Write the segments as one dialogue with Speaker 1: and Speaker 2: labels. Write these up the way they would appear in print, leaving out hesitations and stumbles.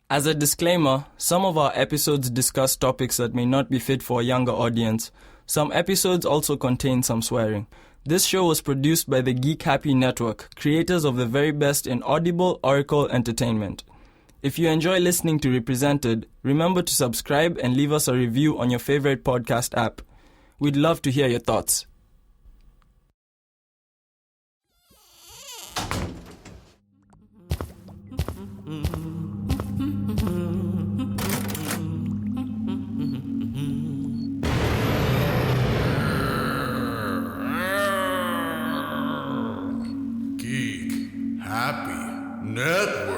Speaker 1: As a disclaimer, some of our episodes discuss topics that may not be fit for a younger audience. Some episodes also contain some swearing. This show was produced by the Geek Happy Network, creators of the very best in audible Oracle entertainment. If you enjoy listening to Represented, remember to subscribe and leave us a review on your favorite podcast app. We'd love to hear your thoughts.
Speaker 2: Geek Happy Network.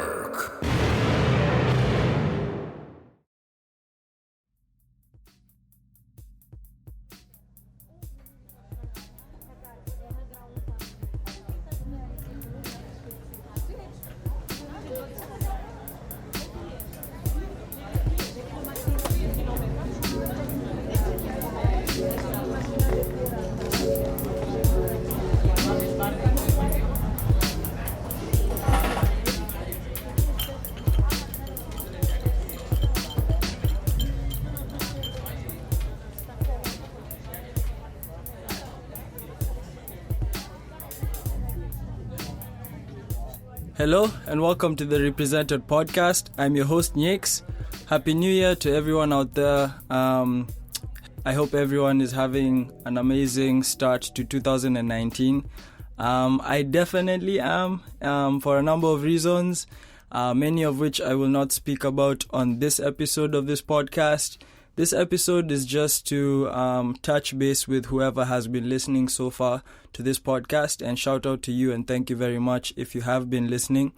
Speaker 1: Hello and welcome to the Represented podcast. I'm your host Nyx. Happy New Year to everyone out there. I hope everyone is having an amazing start to 2019. I definitely am, for a number of reasons, many of which I will not speak about on this episode of this podcast. This episode is just to touch base with whoever has been listening so far to this podcast, and shout out to you and thank you very much if you have been listening.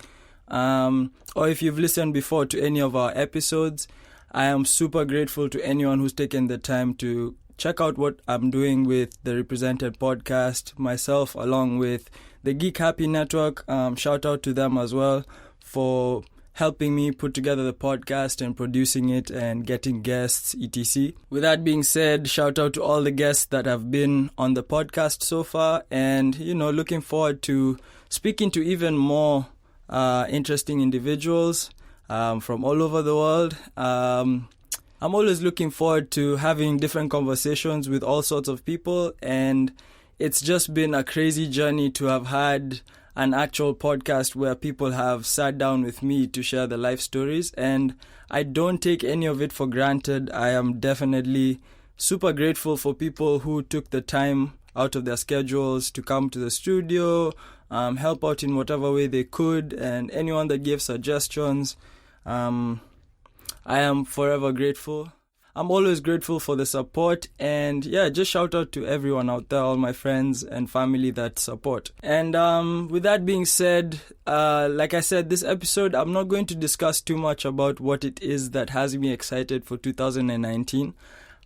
Speaker 1: Or if you've listened before to any of our episodes, I am super grateful to anyone who's taken the time to check out what I'm doing with the Represented podcast, myself along with the Geek Happy Network. Shout out to them as well for helping me put together the podcast and producing it and getting guests, etc. With that being said, shout out to all the guests that have been on the podcast so far, and looking forward to speaking to even more interesting individuals from all over the world. I'm always looking forward to having different conversations with all sorts of people, and it's just been a crazy journey to have had an actual podcast where people have sat down with me to share their life stories, and I don't take any of it for granted. I am definitely super grateful for people who took the time out of their schedules to come to the studio, help out in whatever way they could, and anyone that gave suggestions. I am forever grateful. I'm always grateful for the support, and just shout out to everyone out there, all my friends and family that support. And with that being said, like I said, this episode, I'm not going to discuss too much about what it is that has me excited for 2019.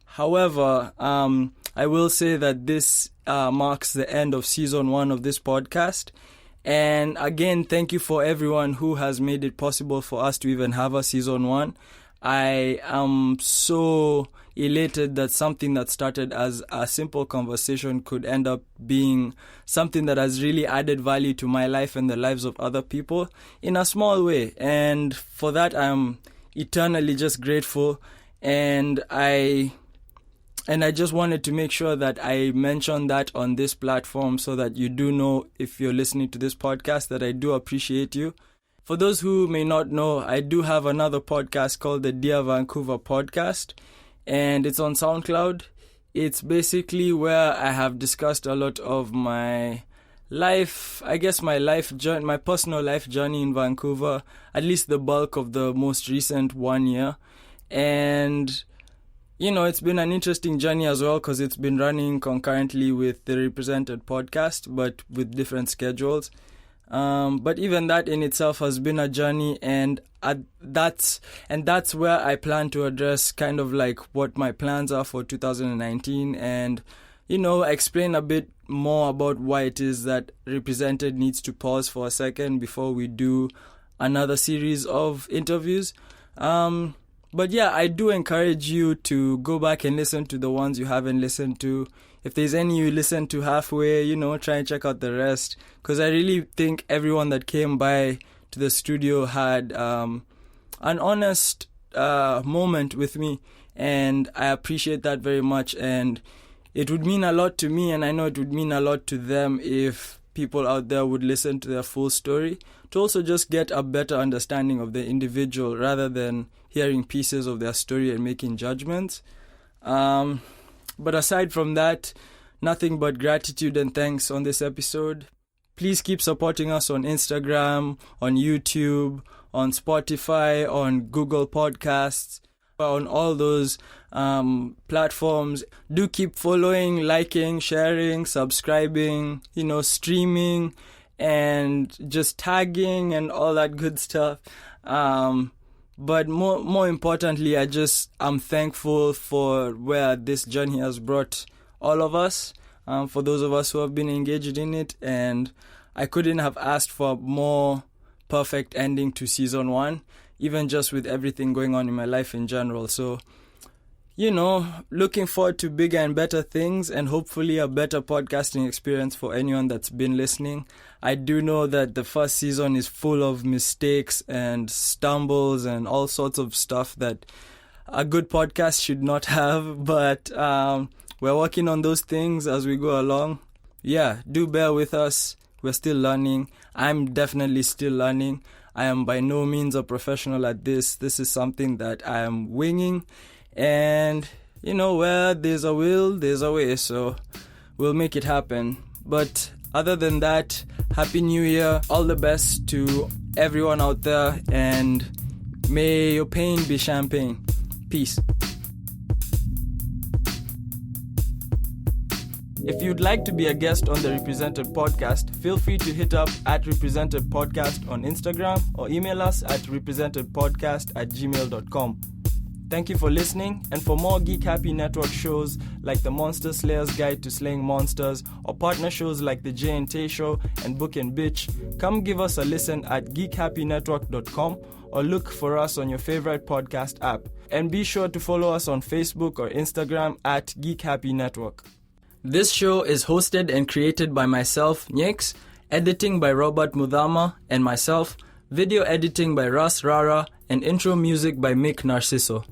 Speaker 1: However, I will say that this marks the end of season 1 of this podcast. And again, thank you for everyone who has made it possible for us to even have a season 1. I am so elated that something that started as a simple conversation could end up being something that has really added value to my life and the lives of other people in a small way. And for that, I'm eternally just grateful. And I just wanted to make sure that I mention that on this platform so that you do know, if you're listening to this podcast, that I do appreciate you. For those who may not know, I do have another podcast called the Dear Vancouver Podcast, and it's on SoundCloud. It's basically where I have discussed a lot of my life, I guess my life journey, my personal life journey in Vancouver, at least the bulk of the most recent 1 year. And it's been an interesting journey as well because it's been running concurrently with the Represented podcast, but with different schedules. But even that in itself has been a journey, and that's where I plan to address kind of like what my plans are for 2019, and explain a bit more about why it is that Represented needs to pause for a second before we do another series of interviews. But I do encourage you to go back and listen to the ones you haven't listened to. If there's any you listen to halfway, try and check out the rest. Because I really think everyone that came by to the studio had a an honest moment with me, and I appreciate that very much. And it would mean a lot to me, and I know it would mean a lot to them if people out there would listen to their full story, to also just get a better understanding of the individual rather than hearing pieces of their story and making judgments. But aside from that, nothing but gratitude and thanks on this episode. Please keep supporting us on Instagram, on YouTube, on Spotify, on Google Podcasts, on all those platforms. Do keep following, liking, sharing, subscribing, streaming, and just tagging and all that good stuff. But more importantly, I'm thankful for where this journey has brought all of us, for those of us who have been engaged in it, and I couldn't have asked for a more perfect ending to season 1, even just with everything going on in my life in general. So, looking forward to bigger and better things, and hopefully a better podcasting experience for anyone that's been listening. I do know that the first season is full of mistakes and stumbles and all sorts of stuff that a good podcast should not have, but we're working on those things as we go along. Yeah, do bear with us. We're still learning. I'm definitely still learning. I am by no means a professional at this. This is something that I am winging. And, where there's a will, there's a way. So we'll make it happen. But other than that, Happy New Year. All the best to everyone out there. And may your pain be champagne. Peace. If you'd like to be a guest on the Represented Podcast, feel free to hit up at Represented Podcast on Instagram or email us at representedpodcast@gmail.com. Thank you for listening, and for more Geek Happy Network shows like the Monster Slayer's Guide to Slaying Monsters, or partner shows like the Jay and Tay Show and Book and Bitch, come give us a listen at geekhappynetwork.com or look for us on your favorite podcast app. And be sure to follow us on Facebook or Instagram at Geek Happy Network. This show is hosted and created by myself, Nyx, editing by Robert Mudhama and myself, video editing by Russ Rara, and intro music by Mick Narciso.